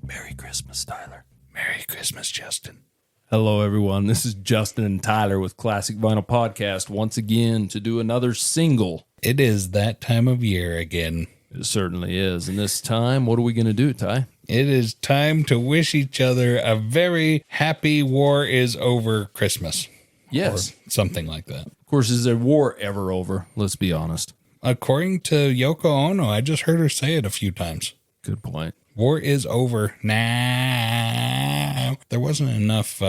Merry Christmas, Tyler. Merry Christmas, Justin. Hello, everyone. This is Justin and Tyler with Classic Vinyl Podcast once again to do another single. It is that time of year again. It certainly is. And this time, what are we going to do, Ty? It is time to wish each other a very happy war is over Christmas. Yes. Or something like that. Of course, is there war ever over? Let's be honest. According to Yoko Ono, I just heard her say it a few times. Good point. War is over now. There wasn't enough,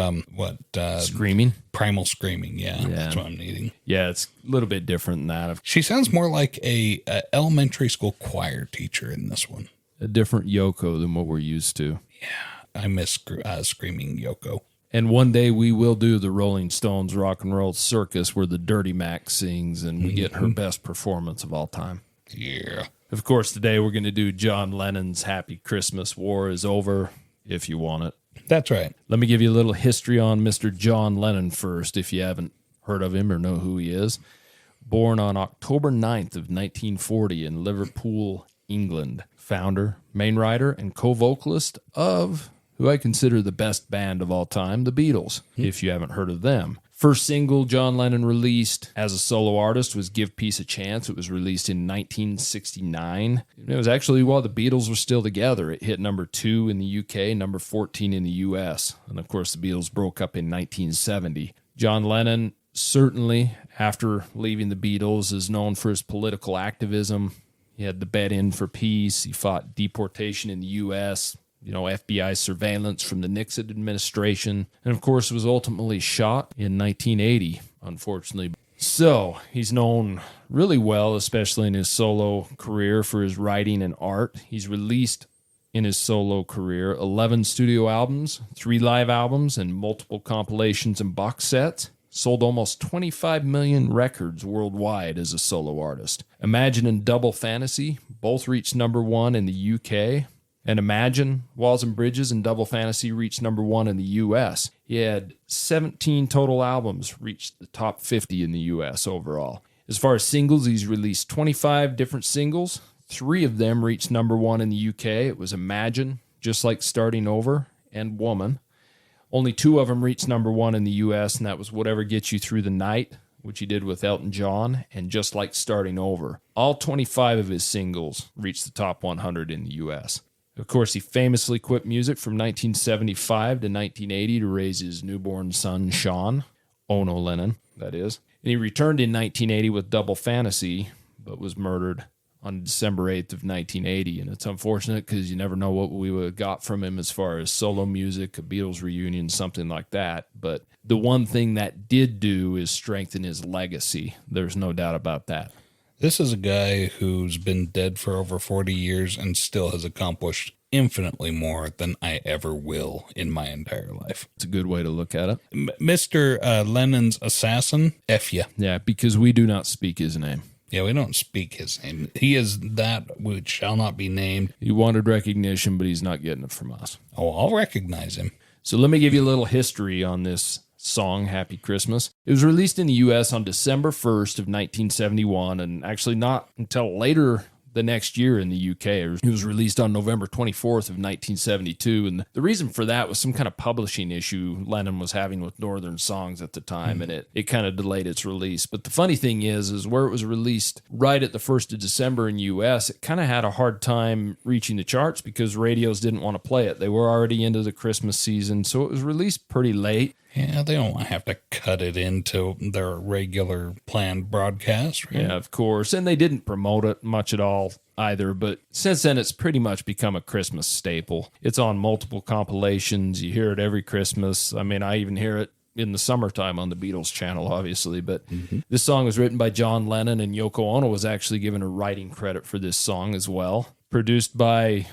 Screaming? Primal screaming. Yeah, that's what I'm needing. Yeah, it's a little bit different than that. She sounds more like a elementary school choir teacher in this one. A different Yoko than what we're used to. Yeah, I miss screaming Yoko. And one day we will do the Rolling Stones Rock and Roll Circus where the Dirty Mac sings and we get her best performance of all time. Yeah. Of course, today we're going to do John Lennon's Happy Christmas. War is over, if you want it. That's right. Let me give you a little history on Mr. John Lennon first, if you haven't heard of him or know who he is. Born on October 9th of 1940 in Liverpool, England. Founder, main writer, and co-vocalist of who I consider the best band of all time, the Beatles, if you haven't heard of them. First single John Lennon released as a solo artist was Give Peace a Chance. It was released in 1969. It was actually while the Beatles were still together. It hit number 2 in the UK, number 14 in the US. And of course, the Beatles broke up in 1970. John Lennon, certainly, after leaving the Beatles, is known for his political activism. He had the Bet In for Peace. He fought deportation in the US, FBI surveillance from the Nixon administration, and of course was ultimately shot in 1980, unfortunately. So he's known really well, especially in his solo career, for his writing and art. He's released in his solo career 11 studio albums, 3 live albums, and multiple compilations and box sets. Sold almost 25 million records worldwide as a solo artist. Imagine and Double Fantasy both reached number 1 in the UK. And Imagine, Walls and Bridges, and Double Fantasy reached number 1 in the U.S. He had 17 total albums reach the top 50 in the U.S. overall. As far as singles, he's released 25 different singles. 3 of them reached number 1 in the U.K. It was Imagine, Just Like Starting Over, and Woman. Only 2 of them reached number 1 in the U.S., and that was Whatever Gets You Through the Night, which he did with Elton John, and Just Like Starting Over. All 25 of his singles reached the top 100 in the U.S. Of course, he famously quit music from 1975 to 1980 to raise his newborn son, Sean, Ono Lennon, that is. And he returned in 1980 with Double Fantasy, but was murdered on December 8th of 1980. And it's unfortunate because you never know what we would have got from him as far as solo music, a Beatles reunion, something like that. But the one thing that did do is strengthen his legacy. There's no doubt about that. This is a guy who's been dead for over 40 years and still has accomplished infinitely more than I ever will in my entire life. It's a good way to look at it. Mr. Lennon's assassin, F ya. Yeah, because we do not speak his name. Yeah, we don't speak his name. He is that which shall not be named. He wanted recognition, but he's not getting it from us. Oh, I'll recognize him. So let me give you a little history on this song, Happy Christmas. It was released in the U.S. on December 1st of 1971, and actually not until later the next year in the UK. It was released on November 24th of 1972, and the reason for that was some kind of publishing issue Lennon was having with Northern Songs at the time, and it kind of delayed its release. But the funny thing is where it was released right at the 1st of December in the US, it kind of had a hard time reaching the charts because radios didn't want to play it. They were already into the Christmas season, so it was released pretty late. Yeah, they don't have to cut it into their regular planned broadcast. Right? Yeah, of course. And they didn't promote it much at all either. But since then, it's pretty much become a Christmas staple. It's on multiple compilations. You hear it every Christmas. I mean, I even hear it in the summertime on the Beatles channel, obviously. But this song was written by John Lennon, and Yoko Ono was actually given a writing credit for this song as well. Produced by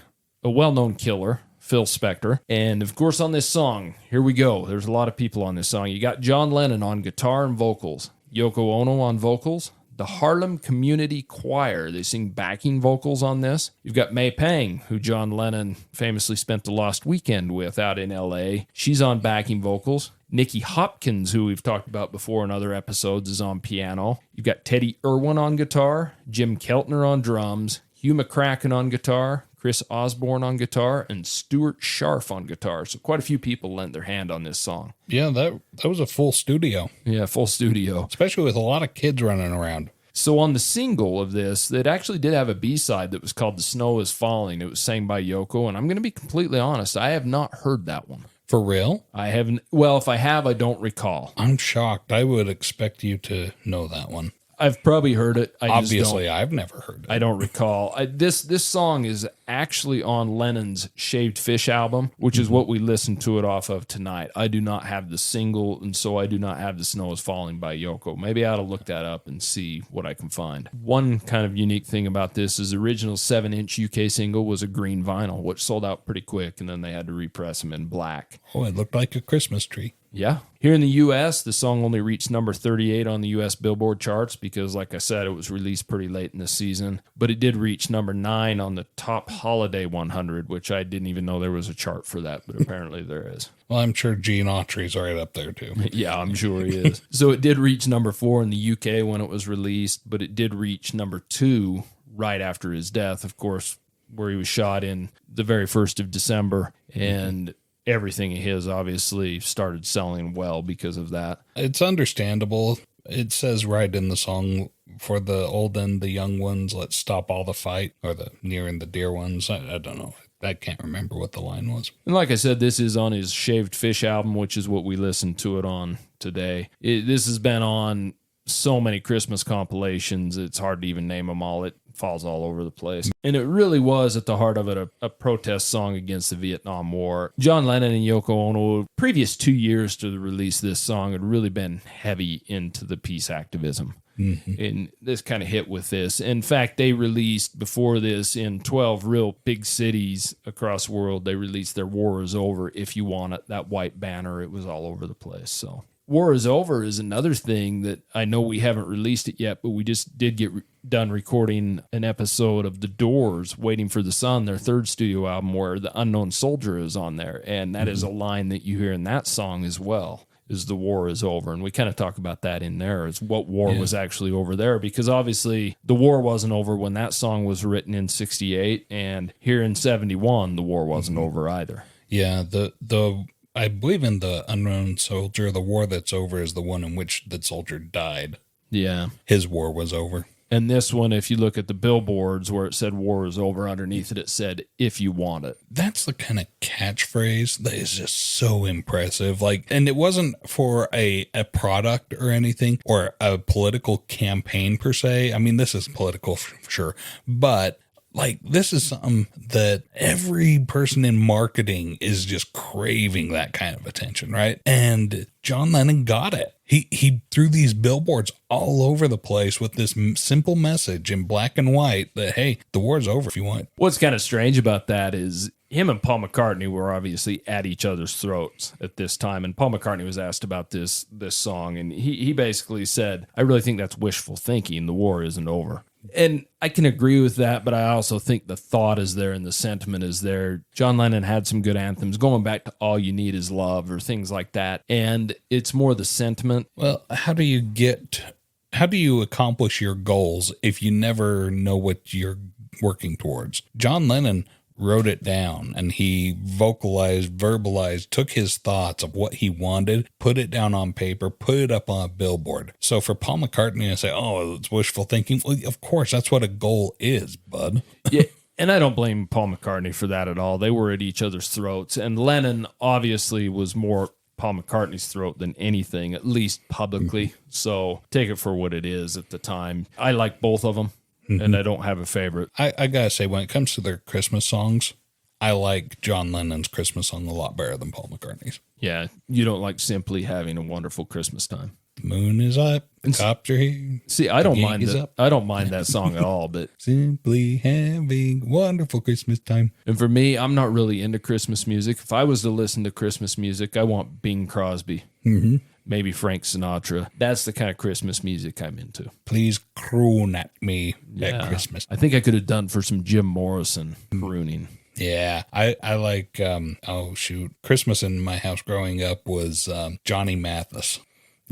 a well-known killer, Phil Spector. And of course on this song, here we go. There's a lot of people on this song. You got John Lennon on guitar and vocals, Yoko Ono on vocals, the Harlem Community Choir. They sing backing vocals on this. You've got May Pang, who John Lennon famously spent the last weekend with out in L.A. She's on backing vocals. Nicky Hopkins, who we've talked about before in other episodes, is on piano. You've got Teddy Irwin on guitar, Jim Keltner on drums, Hugh McCracken on guitar, Chris Osborne on guitar, and Stuart Scharf on guitar. So quite a few people lent their hand on this song. Yeah, that was a full studio. Yeah, full studio. Especially with a lot of kids running around. So on the single of this, it actually did have a B-side that was called The Snow Is Falling. It was sang by Yoko, and I'm going to be completely honest, I have not heard that one. For real? I haven't. Well, if I have, I don't recall. I'm shocked. I would expect you to know that one. I've probably heard it. Obviously, I've never heard it. I don't recall. This song is actually on Lennon's Shaved Fish album, which is what we listened to it off of tonight. I do not have the single, and so I do not have The Snow Is Falling by Yoko. Maybe I ought to look that up and see what I can find. One kind of unique thing about this is the original 7-inch UK single was a green vinyl, which sold out pretty quick, and then they had to repress them in black. Oh, it looked like a Christmas tree. Yeah. Here in the U.S., the song only reached number 38 on the U.S. Billboard charts because, like I said, it was released pretty late in the season. But it did reach number 9 on the Top Holiday 100, which I didn't even know there was a chart for that, but apparently there is. Well, I'm sure Gene Autry's right up there, too. Yeah, I'm sure he is. So it did reach number 4 in the U.K. when it was released, but it did reach number 2 right after his death, of course, where he was shot in the very 1st of December, and everything of his obviously started selling well because of that. It's understandable. It says right in the song, for the old and the young ones, let's stop all the fight, or the near and the dear ones. I don't know. I can't remember what the line was. And like I said, this is on his Shaved Fish album, which is what we listened to it on today. This has been on so many Christmas compilations, it's hard to even name them all. It falls all over the place. And it really was at the heart of it a protest song against the Vietnam War. John Lennon and Yoko Ono, previous 2 years to the release of this song, had really been heavy into the peace activism. Mm-hmm. And this kind of hit with this. In fact, they released before this in 12 real big cities across the world, they released their War Is Over, If You Want It, that white banner. It was all over the place. So War Is Over is another thing that I know we haven't released it yet, but we just did get done recording an episode of The Doors, Waiting for the Sun, their third studio album, where The Unknown Soldier is on there. And that is a line that you hear in that song as well, is the war is over. And we kind of talk about that in there, is what war was actually over there, because obviously the war wasn't over when that song was written in 68, and here in 71, the war wasn't over either. Yeah, I believe in The Unknown Soldier, the war that's over is the one in which the soldier died. Yeah. His war was over. And this one, if you look at the billboards where it said war is over, underneath it, it said, if you want it. That's the kind of catchphrase that is just so impressive. Like, and it wasn't for a product or anything, or a political campaign per se. I mean, this is political for sure, but like, this is something that every person in marketing is just craving, that kind of attention, right? And John Lennon got it. He threw these billboards all over the place with this simple message in black and white that, hey, the war's over if you want. What's kind of strange about that is him and Paul McCartney were obviously at each other's throats at this time. And Paul McCartney was asked about this song, and he basically said, I really think that's wishful thinking. The war isn't over. And I can agree with that, but I also think the thought is there and the sentiment is there. John Lennon had some good anthems, going back to All You Need Is Love or things like that. And it's more the sentiment. Well, how do you accomplish your goals if you never know what you're working towards? John Lennon wrote it down, and he verbalized, took his thoughts of what he wanted, put it down on paper, put it up on a billboard. So for Paul McCartney to say, oh, it's wishful thinking, well, of course, that's what a goal is, bud. Yeah, and I don't blame Paul McCartney for that at all. They were at each other's throats, and Lennon obviously was more Paul McCartney's throat than anything, at least publicly. So take it for what it is at the time. I like both of them. And I don't have a favorite. I gotta say, when it comes to their Christmas songs, I like John Lennon's Christmas song a lot better than Paul McCartney's. Yeah, you don't like Simply Having a Wonderful Christmas Time. The moon is up, the cops are here. See, I don't mind that. I don't mind that song at all, but simply having a wonderful Christmas time. And for me, I'm not really into Christmas music. If I was to listen to Christmas music, I want Bing Crosby. Mm-hmm. Maybe Frank Sinatra. That's the kind of Christmas music I'm into. Please croon at me at Christmas. I think I could have done for some Jim Morrison crooning. Yeah, I like, Christmas in my house growing up was Johnny Mathis.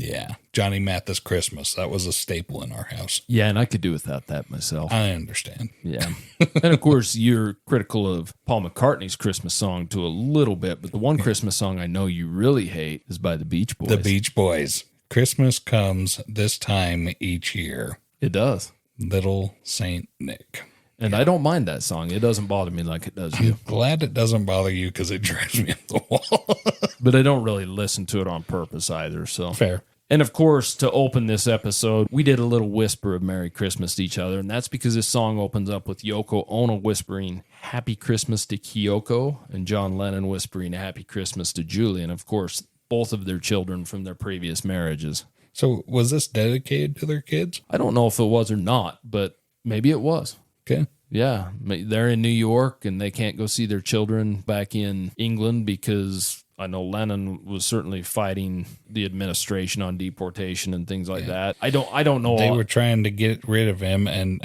Yeah. Johnny Mathis Christmas. That was a staple in our house. Yeah, and I could do without that myself. I understand. Yeah. And of course, you're critical of Paul McCartney's Christmas song to a little bit, but the one Christmas song I know you really hate is by the Beach Boys. The Beach Boys. Christmas comes this time each year. It does. Little Saint Nick. And I don't mind that song. It doesn't bother me like it does you. Glad it doesn't bother you because it drives me up the wall. But I don't really listen to it on purpose either. So Fair. And of course, to open this episode, we did a little whisper of Merry Christmas to each other. And that's because this song opens up with Yoko Ono whispering Happy Christmas to Kyoko and John Lennon whispering Happy Christmas to Julie. And of course, both of their children from their previous marriages. So was this dedicated to their kids? I don't know if it was or not, but maybe it was. Okay. Yeah, they're in New York and they can't go see their children back in England because I know Lennon was certainly fighting the administration on deportation and things like that. I don't know. They were trying to get rid of him, and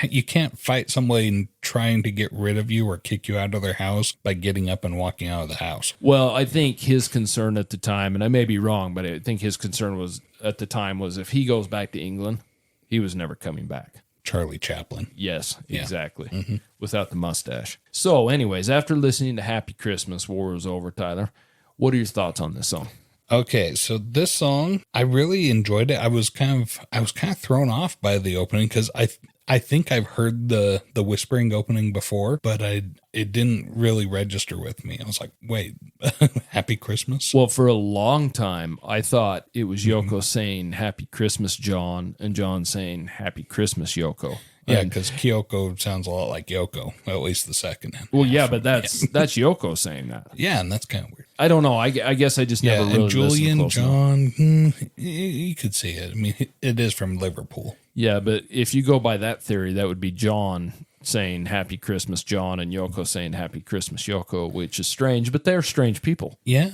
you can't fight somebody trying to get rid of you or kick you out of their house by getting up and walking out of the house. Well, I think his concern at the time, and I may be wrong, but I think his concern was at the time was if he goes back to England, he was never coming back. Charlie Chaplin. Yes, Yeah. exactly. Mm-hmm. Without the mustache. So anyways, after listening to Happy Christmas, War is Over, Tyler, what are your thoughts on this song? Okay, so this song, I really enjoyed it. I was kind of thrown off by the opening because I think I've heard the whispering opening before, but it didn't really register with me. I was like, wait, Happy Christmas? Well, for a long time, I thought it was Yoko saying Happy Christmas, John, and John saying Happy Christmas, Yoko. Yeah, because Kyoko sounds a lot like Yoko, at least the second. Well, yeah, but that's Yoko saying that. Yeah, and that's kind of weird. I don't know. I guess I just never really and Julian, listened close John, enough. You could see it. I mean, it is from Liverpool. Yeah, but if you go by that theory, that would be John saying Happy Christmas, John, and Yoko saying Happy Christmas, Yoko, which is strange, but they're strange people. Yeah.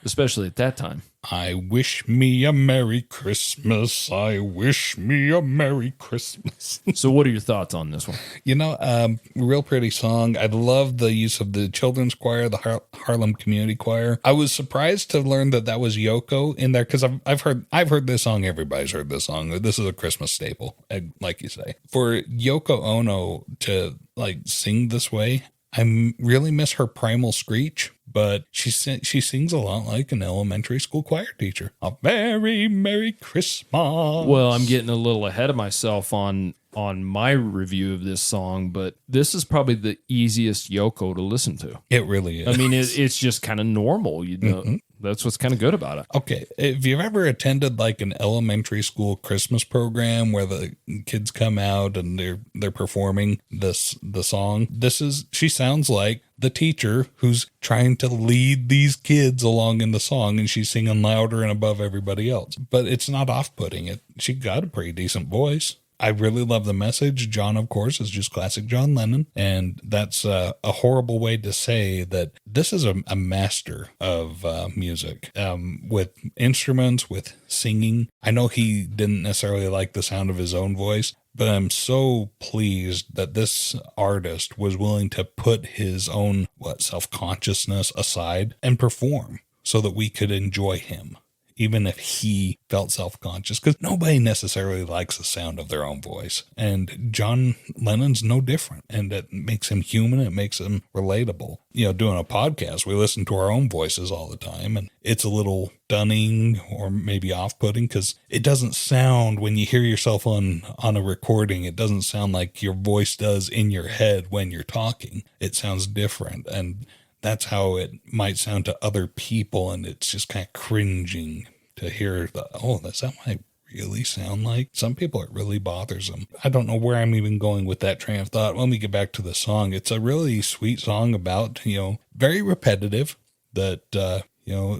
Especially at that time. I wish me a Merry Christmas. I wish me a Merry Christmas. So what are your thoughts on this one? Real pretty song. I love the use of the children's choir, the Harlem Community Choir. I was surprised to learn that was Yoko in there because I've heard this song. Everybody's heard this song. This is a Christmas staple, like you say. For Yoko Ono to sing this way, I really miss her primal screech. But she sings a lot like an elementary school choir teacher. A very Merry Christmas. Well, I'm getting a little ahead of myself on my review of this song, but this is probably the easiest Yoko to listen to. It really is. I mean, it's just kind of normal, you know. Mm-hmm. That's what's kind of good about it. Okay, if you've ever attended an elementary school Christmas program where the kids come out and they're performing the song, she sounds like the teacher who's trying to lead these kids along in the song, and she's singing louder and above everybody else. But it's not off-putting. She got a pretty decent voice. I really love the message. John, of course, is just classic John Lennon. And that's a horrible way to say that this is a master of music with instruments, with singing. I know he didn't necessarily like the sound of his own voice, but I'm so pleased that this artist was willing to put his own self-consciousness aside and perform so that we could enjoy him, even if he felt self-conscious, because nobody necessarily likes the sound of their own voice. And John Lennon's no different, and it makes him human. It makes him relatable. Doing a podcast, we listen to our own voices all the time, and it's a little stunning or maybe off-putting because it doesn't sound, when you hear yourself on a recording, it doesn't sound like your voice does in your head when you're talking. It sounds different, and that's how it might sound to other people, and it's just kind of cringing to hear that's how I really sound like. Some people, it really bothers them. I don't know where I'm even going with that train of thought. Let me get back to the song. It's a really sweet song about, very repetitive, that,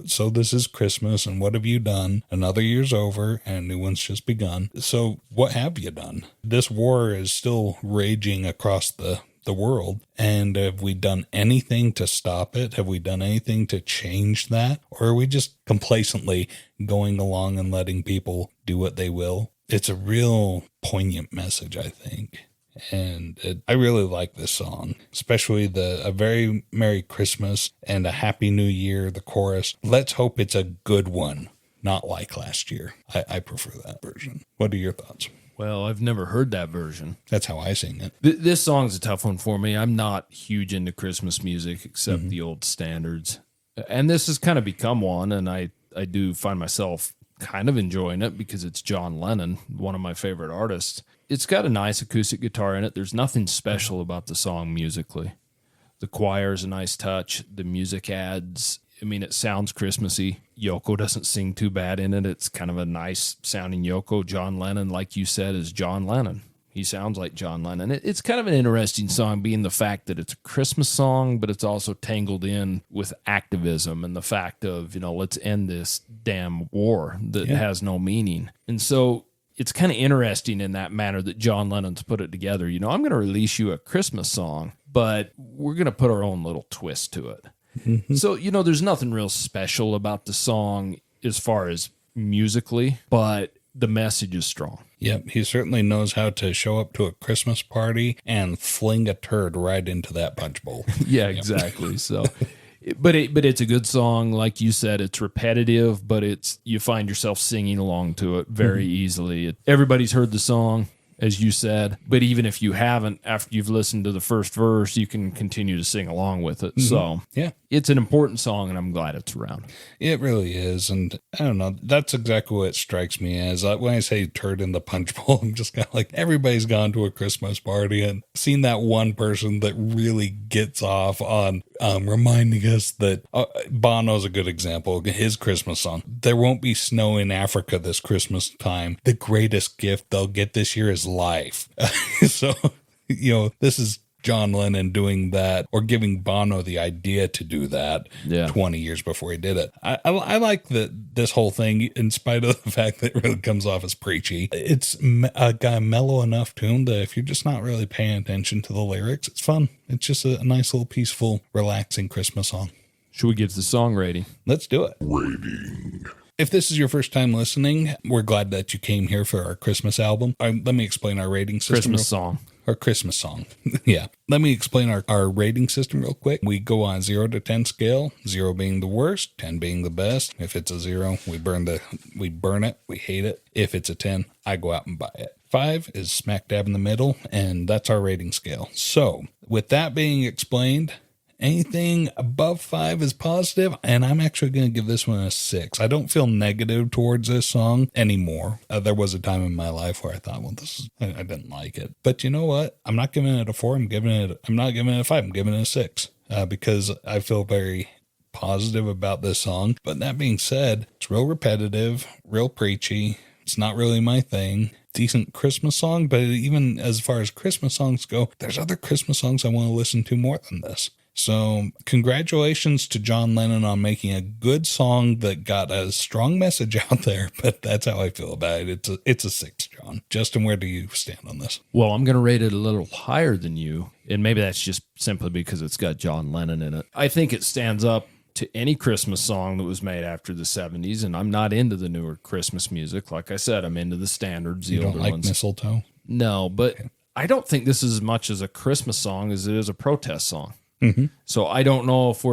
so this is Christmas, and what have you done? Another year's over, and a new one's just begun. So what have you done? This war is still raging across the world, and have we done anything to stop it? Have we done anything to change that? Or are we just complacently going along and letting people do what they will? It's a real poignant message, I think. And I really like this song, especially a very Merry Christmas and a Happy New Year, the chorus. Let's hope it's a good one, not like last year. I prefer that version. What are your thoughts? Well, I've never heard that version. That's how I sing it. This song's a tough one for me. I'm not huge into Christmas music except the old standards. And this has kind of become one, and I do find myself kind of enjoying it because it's John Lennon, one of my favorite artists. It's got a nice acoustic guitar in it. There's nothing special about the song musically. The choir is a nice touch. The music adds, I mean, it sounds Christmassy. Yoko doesn't sing too bad in it. It's kind of a nice sounding Yoko. John Lennon, like you said, is John Lennon. He sounds like John Lennon. It's kind of an interesting song, being the fact that it's a Christmas song, but it's also tangled in with activism and the fact of, let's end this damn war that has no meaning. And so it's kind of interesting in that manner that John Lennon's put it together. I'm going to release you a Christmas song, but we're going to put our own little twist to it. Mm-hmm. So, there's nothing real special about the song as far as musically, but the message is strong. Yep, he certainly knows how to show up to a Christmas party and fling a turd right into that punch bowl. Yeah, exactly. So, but it's a good song. Like you said, it's repetitive, but you find yourself singing along to it very easily. Everybody's heard the song, as you said, but even if you haven't, after you've listened to the first verse, you can continue to sing along with it. So, yeah, it's an important song, and I'm glad it's around. It really is, and I don't know, that's exactly what strikes me as, when I say turd in the punch bowl, I'm just kind of like, everybody's gone to a Christmas party and seen that one person that really gets off on reminding us that Bono's a good example. His Christmas song, "There won't be snow in Africa this Christmas time. The greatest gift they'll get this year is life." So, this is John Lennon doing that, or giving Bono the idea to do that 20 years before he did it. I like this whole thing, in spite of the fact that it really comes off as preachy. It's got a mellow enough tune that if you're just not really paying attention to the lyrics, it's fun. It's just a nice little peaceful, relaxing Christmas song. Should we get to the song rating? Let's do it. Rating. If this is your first time listening, we're glad that you came here for our Christmas album. Let me explain our rating system. Our Christmas song. Yeah. Let me explain our rating system real quick. We go on 0 to 10 scale, 0 being the worst, 10 being the best. If it's a 0, we burn it, we hate it. If it's a 10, I go out and buy it. 5 is smack dab in the middle, and that's our rating scale. So, with that being explained, anything above 5 is positive, and I'm actually going to give this one a 6. I don't feel negative towards this song anymore. There was a time in my life where I thought, I didn't like it. But you know what? I'm not giving it a 4. I'm not giving it a 5. I'm giving it a 6 because I feel very positive about this song. But that being said, it's real repetitive, real preachy. It's not really my thing. Decent Christmas song, but even as far as Christmas songs go, there's other Christmas songs I want to listen to more than this. So congratulations to John Lennon on making a good song that got a strong message out there, but that's how I feel about it. It's a 6, John. Justin, where do you stand on this? Well, I'm going to rate it a little higher than you, and maybe that's just simply because it's got John Lennon in it. I think it stands up to any Christmas song that was made after the 70s, and I'm not into the newer Christmas music. Like I said, I'm into the standards, the older ones. You don't like Mistletoe? No, but okay. I don't think this is as much as a Christmas song as it is a protest song. Mm-hmm. So I don't know if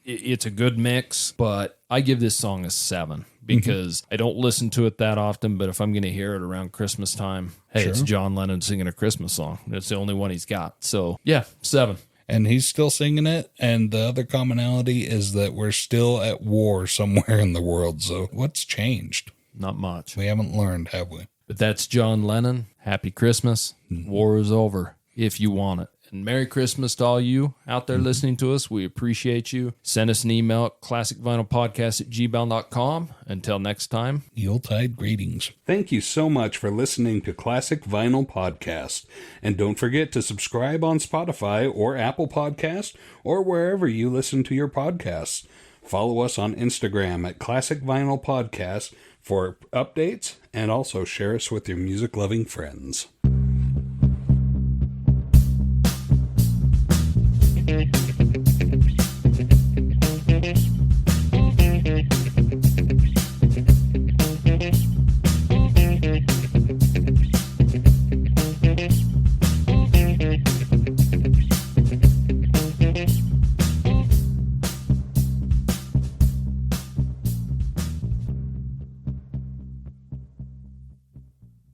it's a good mix, but I give this song a 7 because I don't listen to it that often, but if I'm going to hear it around Christmas time, hey, It's John Lennon singing a Christmas song. It's the only one he's got. So yeah, 7. And he's still singing it, and the other commonality is that we're still at war somewhere in the world. So what's changed? Not much. We haven't learned, have we? But that's John Lennon. Happy Christmas. War is over if you want it. And Merry Christmas to all you out there listening to us. We appreciate you. Send us an email at classicvinylpodcast@gmail.com. Until next time, Yuletide greetings. Thank you so much for listening to Classic Vinyl Podcast. And don't forget to subscribe on Spotify or Apple Podcast or wherever you listen to your podcasts. Follow us on Instagram at Classic Vinyl Podcast for updates, and also share us with your music-loving friends.